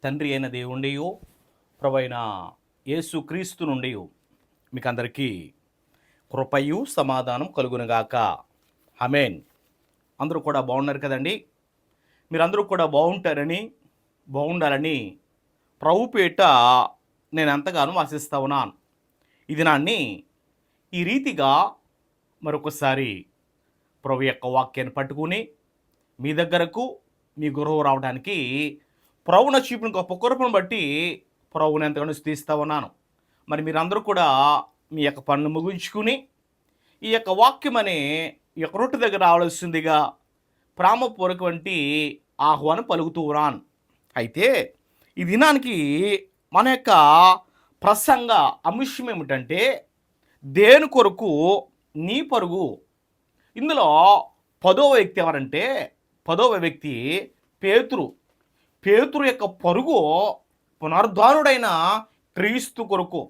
తండ్రి అయిన దేవుండియు ప్రభువైన యేసుక్రీస్తు నుండి మీకు అందరికీ కృపయు సమాధానం కలుగునుగాక. ఆమేన్. అందరూ కూడా బాగున్నారు కదండి. మీరందరూ కూడా బాగుండాలని ప్రభు పేట నేను ఎంతగానో ఆశిస్తా ఉన్నాను. ఈ దినాన్ని ఈ రీతిగా మరొకసారి ప్రభు యొక్క వాక్యాన్ని పట్టుకుని మీ దగ్గరకు మీ గురువు రావడానికి ప్రభువున చూపిన గొప్ప కృపను బట్టి ప్రభువుని ఎంతగానో స్తుతిస్తూ ఉన్నాను. మరి మీరందరూ కూడా మీ యొక్క పనులు ముగించుకుని ఈ యొక్క వాక్యం అనే ఈ యొక్క రొట్టె దగ్గర రావాల్సిందిగా ప్రేమపూర్వకవంటి ఆహ్వానం పలుకుతూ ఉన్నాను. అయితే ఈ దినానికి మన యొక్క ప్రసంగ అంశం ఏమిటంటే దేని కొరకు నీ పరుగు. ఇందులో 10వ వ్యక్తి ఎవరంటే 10వ వ్యక్తి పేతురు యొక్క పరుగు పునరుద్ధానుడైన క్రీస్తు కొరకు.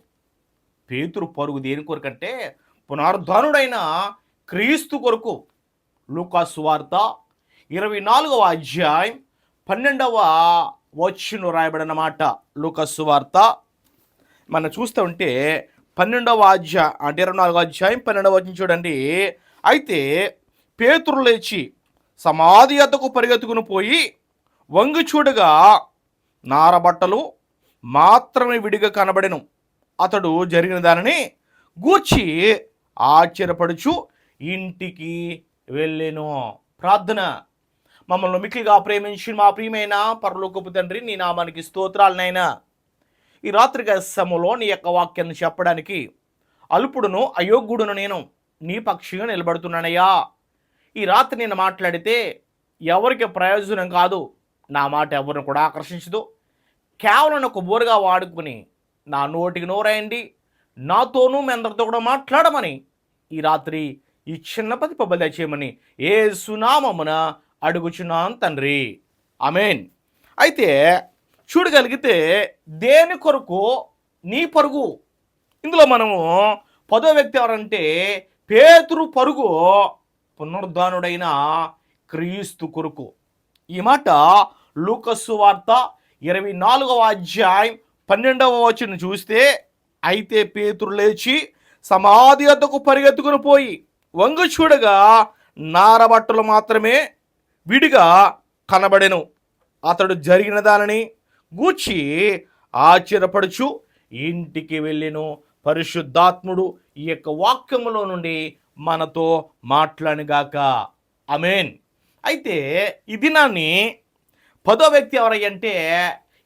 పేతురు పరుగు దేని కొరకు అంటే పునరుద్ధానుడైన క్రీస్తు కొరకు. లూకా సువార్త 24వ అధ్యాయం 12వ వచనం రాయబడిన మాట. లూకా సువార్త మనం చూస్తూ ఉంటే 12వ అధ్యాయం అంటే 24వ అధ్యాయం 12వ వచనం చూడండి. అయితే పేతురు లేచి సమాధి వద్దకు పరిగెత్తుకుని పోయి వంగి చూడగా నారబట్టలు మాత్రమే విడిగా కనబడెను. అతడు జరిగిన దానిని గూర్చి ఆశ్చర్యపడుచు ఇంటికి వెళ్ళెను. ప్రార్థన. మమ్మల్ని మిక్కిలిగా ప్రేమించి మా ప్రియమైన పరలోకపు తండ్రి, నీ నామానికి స్తోత్రాలనైనా. ఈ రాత్రిగా సమయంలో నీ యొక్క వాక్యాన్ని చెప్పడానికి అల్పుడును అయోగ్యుడును నేను నీ పక్షిగా నిలబడుతున్నానయ్యా. ఈ రాత్రి నేను మాట్లాడితే ఎవరికి ప్రయోజనం కాదు, నా మాట ఎవరిని కూడా ఆకర్షించదు. కేవలం ఒక బోరుగా వాడుకుని నా నోటికి నోరాయండి, నాతోనూ మీ అందరితో కూడా మాట్లాడమని ఈ రాత్రి ఈ చిన్న పబల చేయమని యేసు నామమున అడుగుచున్నాను తండ్రి. ఆమేన్. అయితే చూడగలిగితే దేని కొరకు నీ పరుగు. ఇందులో మనము 10వ వ్యక్తి ఎవరంటే పేతురు పరుగు పునరుద్ధానుడైన క్రీస్తు కొరకు. ఈ మాట లూకా సువార్త 24వ అధ్యాయం 12వ వచనం చూస్తే, అయితే పేతురు లేచి సమాధి వద్దకు పరిగెత్తుకుని పోయి వంగు చూడగా నారబట్టలు మాత్రమే విడిగా కనబడెను. అతడు జరిగిన దానిని గూర్చి ఆశ్చర్యపడుచు ఇంటికి వెళ్ళెను. పరిశుద్ధాత్ముడు ఈ యొక్క వాక్యములో నుండి మనతో మాట్లాడిగాక. ఆమేన్. అయితే ఈ దినాన్ని 10వ వ్యక్తి ఎవరంటే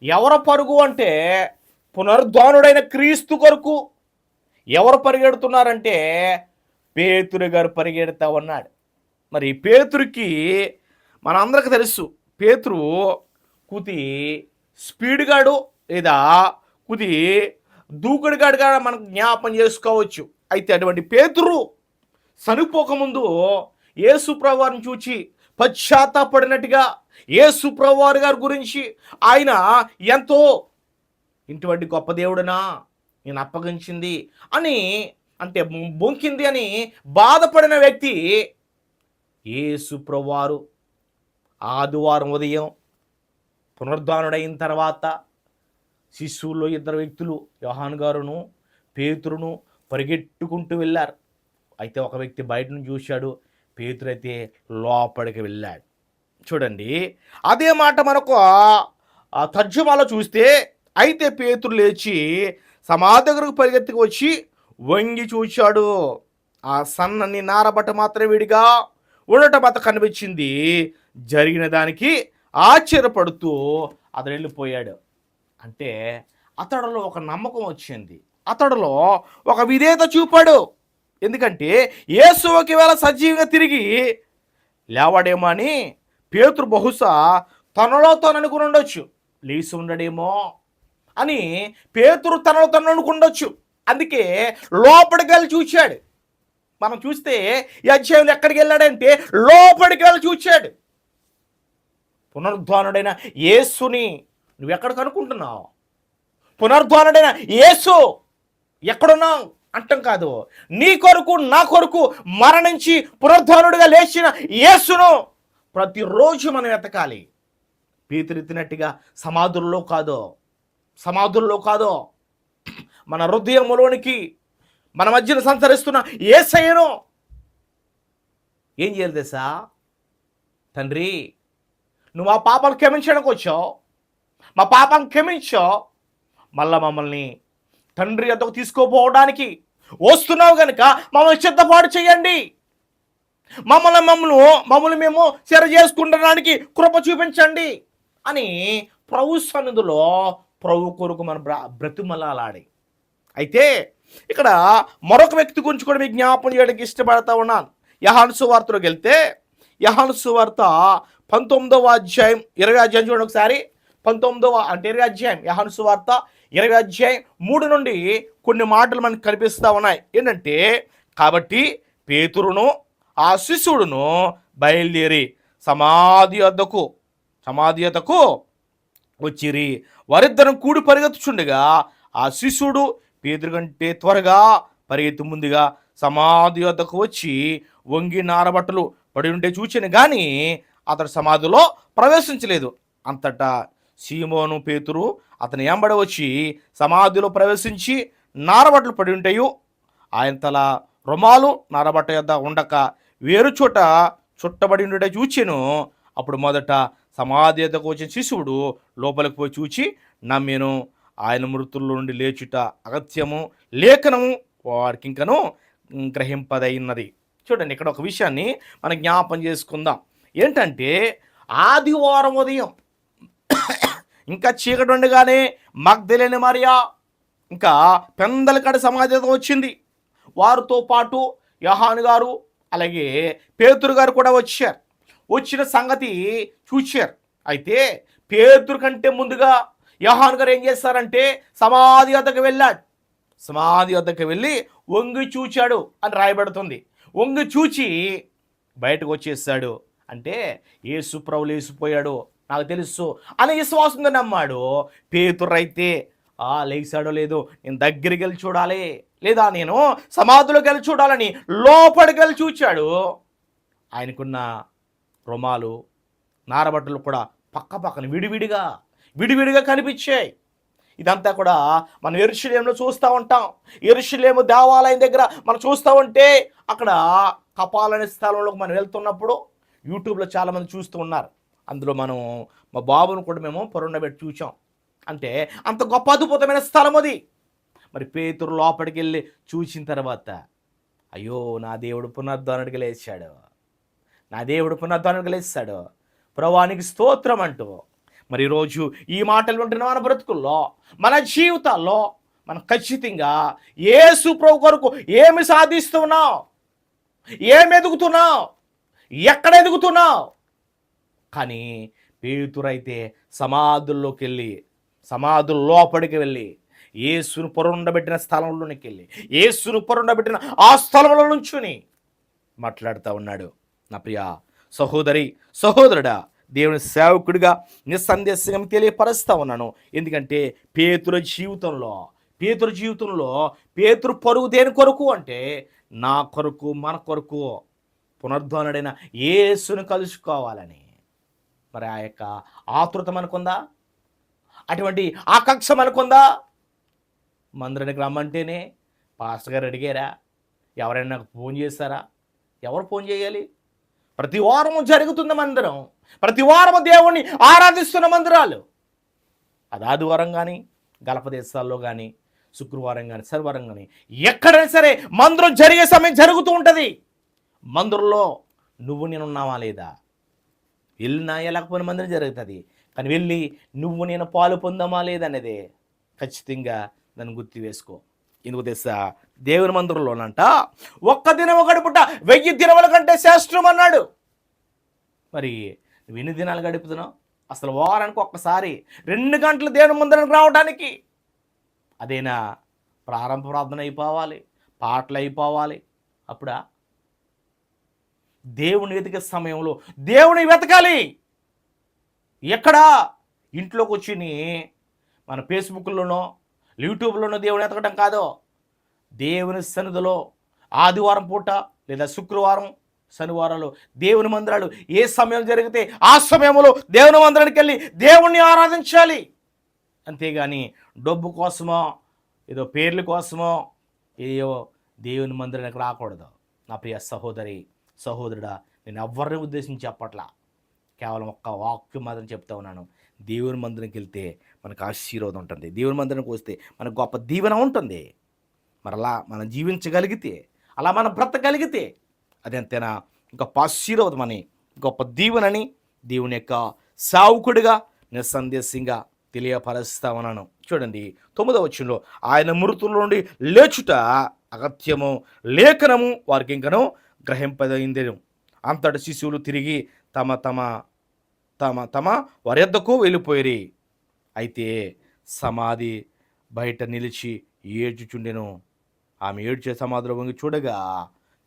ఎవరు పరుగు అంటే పునరుద్ధానుడైన క్రీస్తు కొరకు. ఎవరు పరిగెడుతున్నారంటే పేతురు గారు పరిగెడతా ఉన్నాడు. మరి పేతురుకి మనందరికీ తెలుసు, పేతురు కుతి స్పీడ్గాడు లేదా కుతి దూకుడుగాడుగా మనం జ్ఞాపం చేసుకోవచ్చు. అయితే అటువంటి పేతురు చనిపోకముందు యేసు ప్రభువారిని చూచి పశ్చాత్తాపడినట్టుగా యేసు ప్రభువారి గారి గురించి ఆయన ఎంతో ఇటువంటి గొప్ప దేవుడునా నేను అప్పగించింది అని అంటే బొంకింది అని బాధపడిన వ్యక్తి యేసు ప్రభువారు ఆదివారం ఉదయం పునరుద్ధానుడైన తర్వాత శిశువుల్లో 2 వ్యక్తులు యోహాను గారును పేతురును పరిగెట్టుకుంటూ వెళ్ళారు. అయితే ఒక వ్యక్తి బయట నుంచి చూశాడు, పేతురు అయితే లోపలికి వెళ్ళాడు. చూడండి, అదే మాట మనకు తర్జుమాలో చూస్తే, అయితే పేతురు లేచి సమాధి దగ్గరకు పరిగెత్తుకు వచ్చి వంగి చూశాడు. ఆ సన్నని నారబట్ట మాత్రం విడిగా ఉండటం అత కనిపించింది. జరిగిన దానికి ఆశ్చర్యపడుతూ అతడు వెళ్ళిపోయాడు. అంటే అతడిలో ఒక నమ్మకం వచ్చింది, అతడిలో ఒక విధేయత చూపాడు. ఎందుకంటే యేసు ఒకవేళ సజీవంగా తిరిగి లేవాడేమో అని పేతురు బహుశా తనలో తను అనుకుని ఉండొచ్చు, లేచి ఉండడేమో అని పేతురు తనలో తను అనుకుండొచ్చు. అందుకే లోపలికి వెళ్ళి చూశాడు. మనం చూస్తే ఈ అధ్యాయంలో ఎక్కడికి వెళ్ళాడంటే లోపలికి వెళ్ళి చూశాడు. పునరుద్ధానుడైన యేసుని నువ్వెక్కడికి అనుకుంటున్నావు? పునరుద్ధానుడైన యేసు ఎక్కడున్నావు అంటాం కాదు, నీ కొరకు నా కొరకు మరణించి పునరుద్ధానుడిగా లేచిన యేసును ప్రతిరోజు మనం వెతకాలి. పేతురు ఎత్తినట్టుగా సమాధుల్లో కాదో, సమాధుల్లో కాదో, మన హృదయంలోనికి మన మధ్యన సంచరిస్తున్న యేసయ్యను ఏం చేయాలి తెలుసా? తండ్రి, నువ్వు ఆ పాపాలు క్షమించడానికి వచ్చావు, మా పాపం క్షమించావు, మళ్ళా మమ్మల్ని తండ్రి వద్దకు తీసుకోపోవడానికి వస్తున్నావు కనుక మమ్మల్ని సిద్ధపాటు చేయండి, మమ్మల్ని మేము చెర చేసుకుంటడానికి కృప చూపించండి అని ప్రభు సన్నిధిలో ప్రభు కొరకు మనం బ్రతిమలాడి. అయితే ఇక్కడ మరొక వ్యక్తి గురించి కూడా మీకు జ్ఞాపం చేయడానికి ఇష్టపడతా ఉన్నాను. యోహాను సువార్తలోకి వెళ్తే, యోహాను సువార్త 19వ అధ్యాయం 20 అధ్యాయం చూడండి ఒకసారి. 20 అధ్యాయం యోహాను సువార్త 20 అధ్యాయం 3 నుండి కొన్ని మాటలు మనకు కనిపిస్తూ ఉన్నాయి. ఏంటంటే, కాబట్టి పేతురును ఆ శిష్యుడును బయలుదేరి సమాధి వద్దకు వచ్చిరి. వారిద్దరం కూడి పరిగెత్తుచుండగా ఆ శిష్యుడు పేతురు కంటే త్వరగా పరిగెత్తి ముందుగా సమాధి వద్దకు వచ్చి వంగి నారబట్టలు పడి ఉంటే చూచాను, కానీ అతడు సమాధిలో ప్రవేశించలేదు. అంతటా సీమోను పేతురు అతని వెంబడి వచ్చి సమాధిలో ప్రవేశించి నారబట్టలు పడి ఉంటాయో ఆయన తల రుమాలు నారబట్ట యొద్ద ఉండక వేరు చోట చుట్టబడి ఉండే చూచెను. అప్పుడు మొదట సమాధి యొద్దకు వచ్చిన శిశువుడు లోపలికి పోయి చూచి నమ్మెను. ఆయన మృతుల్లో నుండి లేచుట అగత్యము, లేఖనము వారికి ఇంకను గ్రహింపదైనది. చూడండి, ఇక్కడ ఒక విషయాన్ని మనం జ్ఞాపం చేసుకుందాం. ఏంటంటే, ఆదివారం ఉదయం ఇంకా చీకటి ఉండగానే మగ్దలేని మరియా ఇంకా పెందలకడ సమాధితో వచ్చింది. వారితో పాటు యోహాను గారు అలాగే పేతురు గారు కూడా వచ్చారు. వచ్చిన సంగతి చూశారు. అయితే పేతురు కంటే ముందుగా యోహాను గారు ఏం చేస్తారంటే సమాధి వద్దకు వెళ్ళాడు. సమాధి వద్దకు వెళ్ళి వంగి చూచాడు అని రాయబడుతుంది. వంగి చూచి బయటకు వచ్చేసాడు. అంటే యేసు ప్రభువు లేచిపోయాడు నాకు తెలుసు అని విశ్వాసంతో నమ్మాడు. పేతురు అయితే లేచాడో లేదో నేను దగ్గరికి వెళ్ళి చూడాలి, లేదా నేను సమాధిలోకి వెళ్ళి చూడాలని లోపలికి వెళ్ళి చూచాడు. ఆయనకున్న రుమాలు నారబట్టలు కూడా పక్కన విడివిడిగా కనిపించాయి. ఇదంతా కూడా మనం యెరూషలేములో చూస్తూ ఉంటాం. యెరూషలేము దేవాలయం దగ్గర మనం చూస్తూ ఉంటే అక్కడ కపాలనే స్థలంలోకి మనం వెళ్తున్నప్పుడు యూట్యూబ్లో చాలామంది చూస్తూ ఉన్నారు. అందులో మనం మా బాబును కూడా మేము పొరుండబెట్టి చూసాం. అంటే అంత గొప్ప అద్భుతమైన స్థలం అది. మరి పేతురు లోపలికి వెళ్ళి చూసిన తర్వాత అయ్యో నా దేవుడు పునరుద్ధానుడికి లేచాడు, నా దేవుడు పునరుద్ధానుడికి లేచాడు, ప్రభువానికి స్తోత్రం అంటూ మరి ఈరోజు ఈ మాటలు ఉంటున్న మన బ్రతుకుల్లో మన జీవితాల్లో మనం ఖచ్చితంగా యేసు ప్రభు కొరకు ఏమి సాధిస్తున్నావు, ఏమి ఎదుగుతున్నావు, ఎక్కడ ఎదుగుతున్నావు. కానీ పేతురైతే సమాధుల్లోకి వెళ్ళి సమాధుల లోపలికి వెళ్ళి యేసును పొరుండబెట్టిన స్థలంలోనికి వెళ్ళి యేసును పొరుండబెట్టిన ఆ స్థలంలో నుంచుని మాట్లాడుతూ ఉన్నాడు. నా ప్రియ సహోదరి సహోదరుడా, దేవుని సేవకుడిగా నిస్సందేశంగా తెలియపరుస్తూ ఉన్నాను. ఎందుకంటే పేతురు జీవితంలో పేతురు పరుగు దేని కొరకు అంటే నా కొరకు మన కొరకు పునరుద్ధానుడైన యేసును కలుసుకోవాలని. మరి ఆ యొక్క ఆతృత మనకుందా? అటువంటి ఆకాంక్ష మనకుందా? మందిరానికి రమ్మంటేనే పాస్టర్ గారు అడిగారా? ఎవరైనా నాకు ఫోన్ చేస్తారా? ఎవరు ఫోన్ చేయాలి? ప్రతి వారము జరుగుతున్న మందిరం, ప్రతి వారము దేవుణ్ణి ఆరాధిస్తున్న మందిరాలు. అది ఆదివారం కానీ, గల్ఫ్ దేశాల్లో కానీ, శుక్రవారం కానీ, శనివారం కానీ, ఎక్కడైనా సరే మందిరం జరిగే సమయం జరుగుతూ ఉంటుంది. మందిరంలో నువ్వు నేనున్నావా లేదా? వెళ్ళినా వెళ్ళకపోయిన మందిరం జరుగుతుంది. కానీ వెళ్ళి నువ్వు నేను పాలు పొందామా లేదనేదే ఖచ్చితంగా దాన్ని గుర్తు వేసుకో. ఎందుకు తెలుసా? దేవుని మందిరంలోనంట ఒక్క దినం గడుపుట 1000 దినముల కంటే శ్రేష్టం అన్నాడు. మరి నువ్వు ఎన్ని దినాలు గడుపుతున్నావు? అసలు వారానికి ఒక్కసారి 2 గంటలు దేవుని మందిరానికి రావడానికి అదేనా? ప్రారంభ ప్రార్థన అయిపోవాలి, పాటలు అయిపోవాలి. అప్పుడా? దేవుని వెతికే సమయంలో దేవుని వెతకాలి. ఎక్కడా? ఇంట్లోకి వచ్చి మన ఫేస్బుక్లోనో యూట్యూబ్లోనో దేవుని ఎతకడం కాదు. దేవుని సన్నిధిలో ఆదివారం పూట లేదా శుక్రవారం శనివారాలు దేవుని మందిరాలు ఏ సమయం జరిగితే ఆ సమయంలో దేవుని మందిరానికి వెళ్ళి దేవుణ్ణి ఆరాధించాలి. అంతేగాని డబ్బు కోసమో ఏదో పేర్ల కోసమో ఏయో దేవుని మందిరానికి రాకూడదు. నా ప్రియ సహోదరి సహోదరుడా, నేను ఎవరిని ఉద్దేశించి చెప్పట్లా, కేవలం ఒక్క వాక్యం మాత్రం చెప్తా ఉన్నాను. దేవుని మందిరానికి వెళ్తే మనకు ఆశీర్వాదం ఉంటుంది. దేవుని మందిరానికి వస్తే మనకు గొప్ప దీవెన ఉంటుంది. మరలా మనం జీవించగలిగితే, అలా మనం బ్రతకగలిగితే అది అంతేనా గొప్ప ఆశీర్వాదం అని, గొప్ప దీవెనని దేవుని యొక్క సావుకుడిగా నిస్సందేశంగా తెలియపరుస్తా ఉన్నాను. చూడండి 9వ వచనంలో, ఆయన మృతుల నుండి లేచుట అగత్యము, లేఖనము వారికి ఇంకనూ గ్రహింపదైందెను. అంతటి శిశువులు తిరిగి తమ తమ తమ తమ వారి యొద్దకు వెళ్ళిపోయిరి. అయితే సమాధి బయట నిలిచి ఏడ్చుచుండెను. ఆమె ఏడ్చే సమాధిలో వంగి చూడగా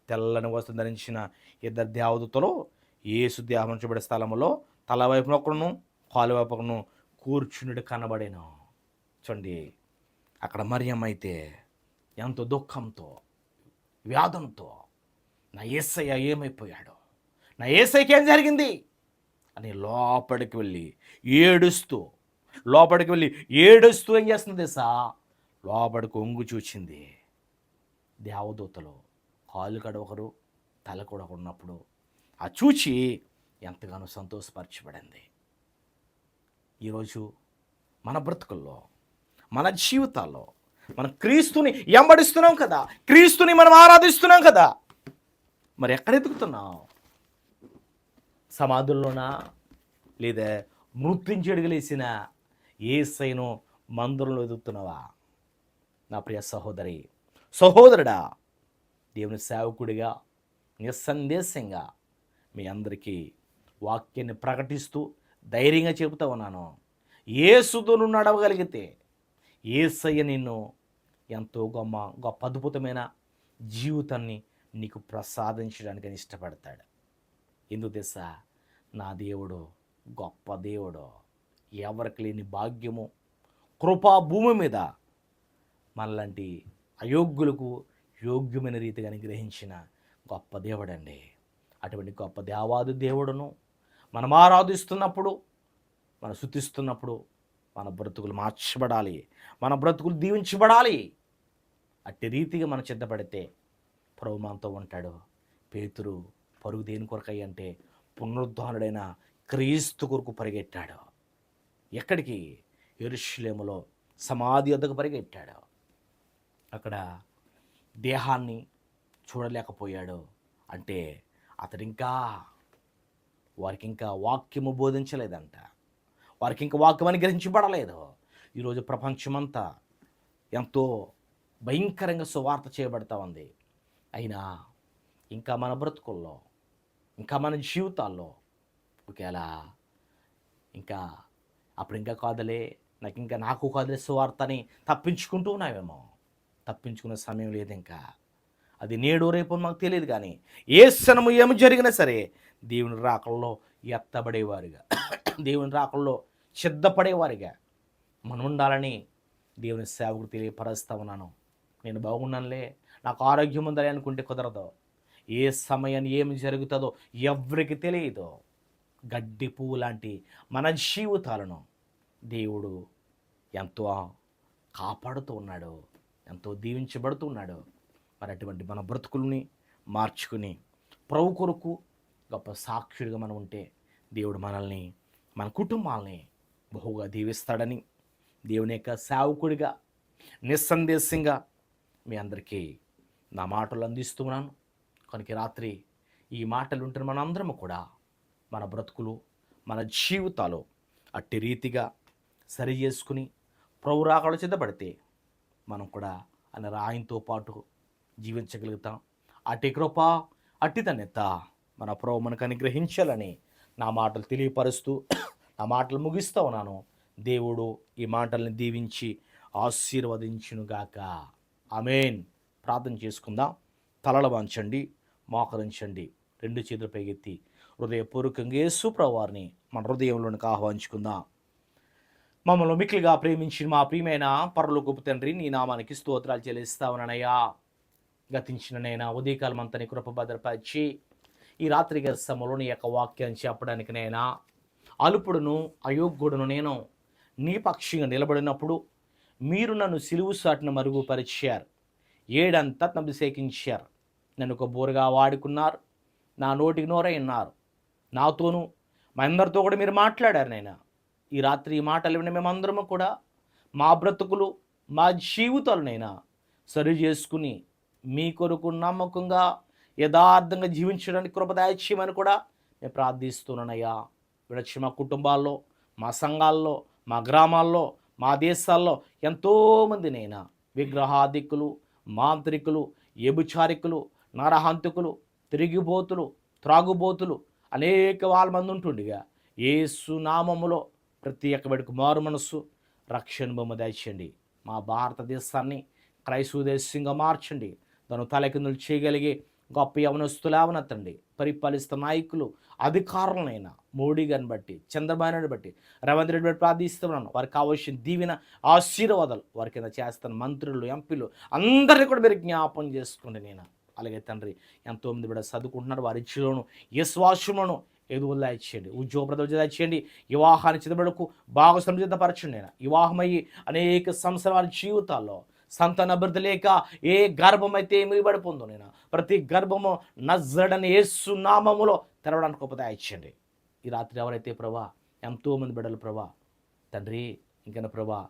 తెల్లని వస్త్రం ధరించిన 2 దేవదూతలు యేసు దేహం ఉంచబడే స్థలంలో తల వైపున ఒకడును కాలు వైపు ఒకడును కూర్చునుడు కనబడేను. చూడండి, అక్కడ మరియమ్మ అయితే ఎంతో దుఃఖంతో వ్యాధంతో నా యేసయ్య ఏమైపోయాడు, నా యేసయ్యకి ఏం జరిగింది అని లోపలికి వెళ్ళి ఏడుస్తూ ఏం చేస్తుంది తెలుసా, లోపలికి ఒంగు చూచింది. దేవదూతలు కాలు కడొకరు తల కూడా ఉన్నప్పుడు ఆ చూచి ఎంతగానో సంతోషపరచబడింది. ఈరోజు మన బ్రతుకుల్లో మన జీవితాల్లో మనం క్రీస్తుని ఎంబడిస్తున్నాం కదా, క్రీస్తుని మనం ఆరాధిస్తున్నాం కదా, మరి ఎక్కడ ఎదుగుతున్నాం? సమాధుల్లోనా, లేదా మృత్యుంచెడుగులేసిన యేసయ్యను మందిరంలో ఎదుగుతున్నావా? నా ప్రియ సహోదరి సహోదరుడా, దేవుని సేవకుడిగా నిస్సందేశంగా మీ అందరికీ వాక్యాన్ని ప్రకటిస్తూ ధైర్యంగా చెబుతా ఉన్నాను. యేసుతో నువ్వు నడవగలిగితే యేసయ్య నిన్ను ఎంతో గొప్ప అద్భుతమైన జీవితాన్ని నీకు ప్రసాదించడానికి ఇష్టపడతాడు. ఎందుకు తెలుసా, నా దేవుడు గొప్ప దేవుడు, ఎవరికి లేని భాగ్యము కృపా భూమి మీద మనలాంటి అయోగ్యులకు యోగ్యమైన రీతిగా గ్రహించిన గొప్ప దేవుడండి. అటువంటి గొప్ప దేవాది దేవుడును మనం ఆరాధిస్తున్నప్పుడు, మనం స్తుతిస్తున్నప్పుడు మన బ్రతుకులు మార్చబడాలి, మన బ్రతుకులు దీవించబడాలి. అట్టి రీతిగా మనం సిద్ధపడితే ప్రభు మనతో ఉంటాడు. పేతురు పరుగు దేని కొరకై అంటే పునరుద్ధానుడైన క్రీస్తు కొరకు పరిగెట్టాడు. ఎక్కడికి? యెరూషలేములో సమాధి వద్దకు పరిగెట్టాడు. అక్కడ దేహాన్ని చూడలేకపోయాడు. అంటే వారికి ఇంకా వాక్యము బోధించలేదంట, వారికి ఇంకా వాక్యం అనుగ్రహించబడలేదు. ఈరోజు ప్రపంచమంతా ఎంతో భయంకరంగా సువార్త చేయబడతా ఉంది. అయినా ఇంకా మన బ్రతుకుల్లో, ఇంకా మన జీవితాల్లో ఒకవేళ అప్పుడు కాదులే, నాకు కాదులే సువార్త అని తప్పించుకుంటూ ఉన్నామేమో. తప్పించుకునే సమయం లేదు. ఇంకా అది నేడు రేపు మాకు తెలియదు. కానీ ఏ క్షణము ఏమి జరిగినా సరే దేవుని రాకల్లో ఎత్తబడేవారుగా, దేవుని రాకల్లో సిద్ధపడేవారుగా మనం ఉండాలని దేవుని సేవకు తెలియపరుస్తా ఉన్నాను. నేను బాగున్నానులే, నాకు ఆరోగ్యం ఉందని అనుకుంటే కుదరదు. ఏ సమయాన్ని ఏమి జరుగుతుందో ఎవరికి తెలియదు. గడ్డి పువ్వు లాంటి మన జీవితాలను దేవుడు ఎంతో కాపాడుతూ ఉన్నాడు, ఎంతో దీవించబడుతున్నాడు. మరి అటువంటి మన బ్రతుకుల్ని మార్చుకుని ప్రభు కొరకు గొప్ప సాక్షుడిగా మనం ఉంటే దేవుడు మనల్ని, మన కుటుంబాలని బహుగా దీవిస్తాడని దేవుని యొక్క సేవకుడిగా నిస్సందేశంగా మీ అందరికీ నా మాటలు అందిస్తున్నాను. కనుక రాత్రి ఈ మాటలు ఉంటున్న మనందరము కూడా మన బ్రతుకులు, మన జీవితాలు అట్టి రీతిగా సరి చేసుకుని ప్రభు రాకడ సిద్ధపడితే మనం కూడా ఆయనతో పాటు జీవించగలుగుతాం. అట్టి కృప, అట్టి ధన్యత మన ప్రభు మనకు అనుగ్రహించాలని నా మాటలు తెలియపరుస్తూ నా మాటలు ముగిస్తూ ఉన్నాను. దేవుడు ఈ మాటల్ని దీవించి ఆశీర్వదించునుగాక. ఆమేన్. ప్రార్థన చేసుకుందాం. తలలు వంచండి, మోకరించండి, 2 చేతులు పైకెత్తి హృదయపూర్వకంగా యేసు ప్రభువారిని మన హృదయంలోనికి ఆహ్వానించుకుందాం. మమ్మల్ని మిక్కిలిగా ప్రేమించిన మా ప్రియమైన పరలోకపు తండ్రి, నీ నామానికి స్తోత్రాలు చెల్లిస్తా ఉన్నానయ్యా. గతించిన నైనా ఉదయకాలం అంతా నీ కృప భద్రపరిచి ఈ రాత్రి సమయంలో నీ యొక్క వాక్యాన్ని చెప్పడానికి నైనా అల్పుడును అయోగ్యుడును నేను నీ పక్షంగా నిలబడినప్పుడు మీరు నన్ను సిలువు సాటును మరుగుపరిచారు, ఏడంతా అభిషేకించారు, నన్ను ఒక బోరుగా వాడుకున్నారు, నా నోటికి నోరై ఉన్నారు, నాతోనూ మా అందరితో కూడా మీరు మాట్లాడారు నైనా. ఈ రాత్రి ఈ మాటలు విన్న మేమందరము కూడా మా బ్రతుకులు మా జీవితాలనైనా సరి చేసుకుని మీ కొరకు నమ్మకంగా యథార్థంగా జీవించడానికి కృపదాయచ్యమని కూడా నేను ప్రార్థిస్తున్నానయ్యా. విడచి మా కుటుంబాల్లో, మా సంఘాల్లో, మా గ్రామాల్లో, మా దేశాల్లో ఎంతోమందినైనా విగ్రహాధికులు, మాంత్రికులు, వ్యభిచారికులు, నరహంతకులు, తిరిగిబోతులు, త్రాగుబోతులు అనేక వాళ్ళ మంది ఉంటుండగా యేసు నామములో ప్రతి ఒక్క బిడ్డకు మారు మనస్సు రక్షణ బొమ్మ దయచేయండి. మా భారతదేశాన్ని క్రైస్తవ దేశంగా మార్చండి. దాని తలకిందులు చేయగలిగే గొప్ప యవనస్తులు అవనెత్తండి. పరిపాలిస్తున్న నాయకులు, అధికారులనైనా మోడీ గారిని బట్టి, చంద్రబాబు నాయుడు బట్టి, రేవంత్ రెడ్డి బట్టి ప్రార్థిస్తున్నాను. వారికి కావాల్సిన దీవెన ఆశీర్వాదాలు వారి కింద చేస్తున్న మంత్రులు, ఎంపీలు అందరినీ కూడా మీరు జ్ఞాపం చేసుకోండి నేను. అలాగే తండ్రి, ఎంతోమంది బిడ్డ చదువుకుంటున్నారు, వారి ఇచ్చులోను విశ్వాసమును ఎదుగులా ఇచ్చేయండి, ఉద్యోగప్రదం ఇచ్చేయండి, వివాహాన్ని చిదబడుకు బాగా సంసిద్ధపరచండి. నేను వివాహమయ్యి అనేక సంవత్సరాల జీవితాల్లో సంతాన అభివృద్ధి లేక ఏ గర్భం అయితే ఏమి పడిపోందో నేను ప్రతి గర్భము నజరడని యేసు నామములో తెరవడానికి గొప్ప ఇచ్చండి. ఈ రాత్రి ఎవరైతే ప్రభా ఎంతోమంది బిడ్డలు ప్రభా తండ్రి, ఇంకైనా ప్రభా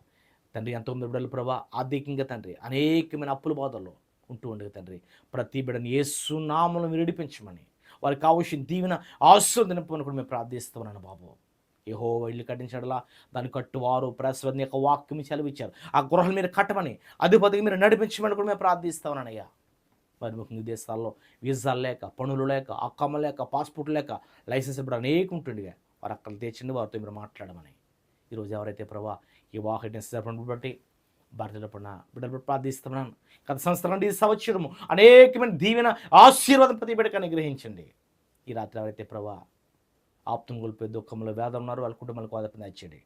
తండ్రి ఎంతోమంది బిడ్డలు ప్రభా ఆర్థికంగా తండ్రి అనేకమైన అప్పుల బాధల్లో ఉంటూ ఉండేది తండ్రి, ప్రతి బిడ్డని యేసు నామములో మీరు విడిపించమని వారికి కావాల్సిన దీవెన ఆశీర్వదింపని కూడా మేము ప్రార్థిస్తున్నాను బాబు. యెహోవా ఇల్లు కట్టించడలా దాన్ని కట్టువారు ప్రసవని యొక్క వాక్యం సెలవిచ్చారు. ఆ గృహాలు మీరు కట్టమని అధిపతికి మీరు నడిపించమని కూడా మేము ప్రార్థిస్తామనయ్యా. మరి ముఖ్యంగా దేశాల్లో వీసాలు లేక, పనులు లేక, అక్కమ్మ లేక, పాస్పోర్ట్ లేక, లైసెన్స్ ఇప్పుడు అనేక ఉంటుండగా వారు అక్కడ తెచ్చిండి వారితో మీరు మాట్లాడమని ఈరోజు ఎవరైతే ప్రభా ఈ వాహన బట్టి భారతీయుల బిడ్డలు ప్రార్థిస్తున్నాను. గత సంవత్సరం నుండి ఈ సంవత్సరము అనేకమైన దీవెన ఆశీర్వాదం ప్రతి బిడ్డకు అనుగ్రహించండి. ఈ రాత్రి ఎవరైతే ప్రభా ఆప్తం కోల్పోయి దుఃఖంలో వేదం ఉన్నారు, వాళ్ళ కుటుంబాలకు ఆదరణ ఇచ్చండి.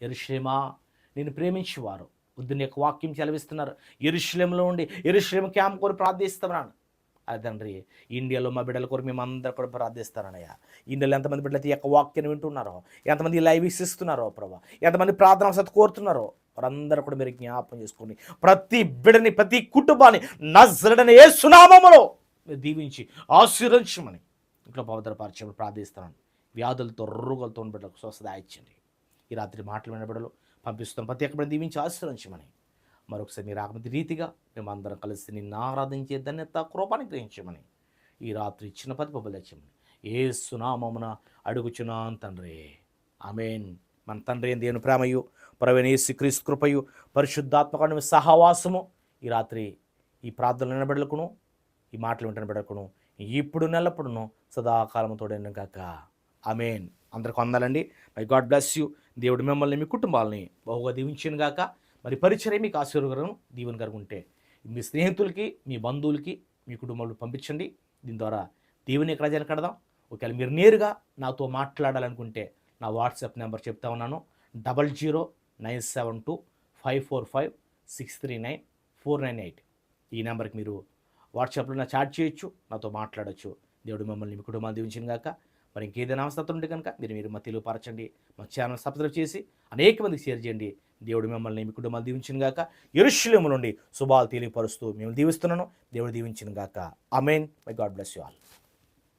యెరూషలేమా నేను ప్రేమించేవారు బుద్ధుని యొక్క వాక్యం చెలవిస్తున్నారు. యెరూషలేములో ఉండి యెరూషలేము క్యాంప్ కొరకు ప్రార్థిస్తున్నాను. అదే తండ్రి, ఇండియాలో మా బిడ్డల కొరకు మేము అందరూ కూడా ప్రార్థిస్తానయ్యా. ఇండియాలో ఎంతమంది బిడ్డలు ఈ యొక్క వాక్యాన్ని వింటున్నారో, ఎంతమంది లైవ్ ఇస్తున్నారో ప్రభా, ఎంతమంది ప్రార్థన వసతి కోరుతున్నారో వారందరూ కూడా మీరు జ్ఞాపం చేసుకోండి. ప్రతి బిడ్డని, ప్రతి కుటుంబాన్ని నజరేయుడైన యేసు నామములో మీరు దీవించి ఆశీర్వదించమని ఇంట్లో పవిత్రపరచమని ప్రార్థిస్తున్నాను. వ్యాధులతో, రోగాలతో బిడ్డలకు స్వస్థత ఇచ్చండి. ఈ రాత్రి మాటలు విన్న బిడ్డలు పంపిస్తున్నాం, ప్రతి ఒక్క బిడ్డ దీవించి ఆశీర్వదించమని మరొకసారి మీరు ఆత్మ రీతిగా మేము అందరం కలిసి నిన్ను ఆరాధించే ధన్యత కృపని గ్రహించమని ఈ రాత్రి ఇచ్చిన పదిపబలు తెచ్చమని యేసు నామమున అడుగుచున్నాను తండ్రి, ఆమేన్. మన తండ్రి అయిన దేవుని ప్రేమయు, ప్రభువైన యేసుక్రీస్తు కృపయు, పరిశుద్ధాత్మక సహవాసము ఈ రాత్రి ఈ ప్రార్థనలు వినబడలకును, ఈ మాటలు వింటున్న బిడ్డలకును ఇప్పుడు నెల్లప్పుడును సదాకాలముతో కాక, ఆమేన్. అందరికి వందాలండి. May God bless you. దేవుడు మిమ్మల్ని, మీ కుటుంబాలని బహుగా దీవించను గాక. మరి పరిచయం మీకు ఆశీర్వాదం దీవెన గారు ఉంటే మీ స్నేహితులకి, మీ బంధువులకి, మీ కుటుంబాలకు పంపించండి. దీని ద్వారా దేవుని రాజ్యాన్ని కడదాం. ఒకవేళ మీరు నేరుగా నాతో మాట్లాడాలనుకుంటే నా వాట్సాప్ నెంబర్ చెప్తా ఉన్నాను, 00972545639498. ఈ నెంబర్కి మీరు వాట్సాప్లో నా చాట్ చేయొచ్చు, నాతో మాట్లాడచ్చు. దేవుడు మిమ్మల్ని, మీ కుటుంబాన్ని దీవించిన గాక. మరి ఇంకేదైనా అవసరం ఉంటే కనుక మీరు మా తెలియపరచండి. మా ఛానల్ సబ్స్క్రైబ్ చేసి అనేక మందికి షేర్ చేయండి. దేవుడు మిమ్మల్ని, మీ కుటుంబాన్ని దీవించిన గాక. యెరూషలేము నుండి శుభాలు తెలియపరుస్తూ మేము దీవిస్తున్నాను. దేవుడు దీవించిన గాక. Amen. May God bless you all.